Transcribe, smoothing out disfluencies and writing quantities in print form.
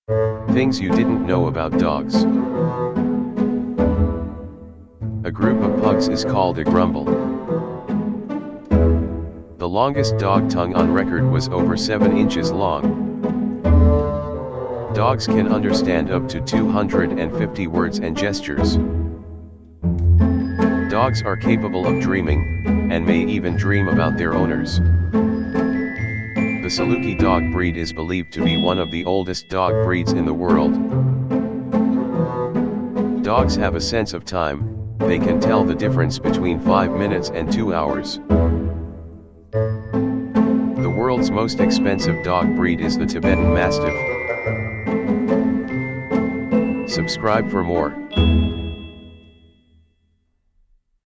Things you didn't know about dogs. A group of pugs is called a grumble. The longest dog tongue on record was over 7 inches long. Dogs can understand up to 250 words and gestures. Dogs are capable of dreaming, and may even dream about their owners. The Saluki dog breed is believed to be one of the oldest dog breeds in the world. Dogs have a sense of time. They can tell the difference between 5 minutes and 2 hours. The world's most expensive dog breed is the Tibetan Mastiff. Subscribe for more.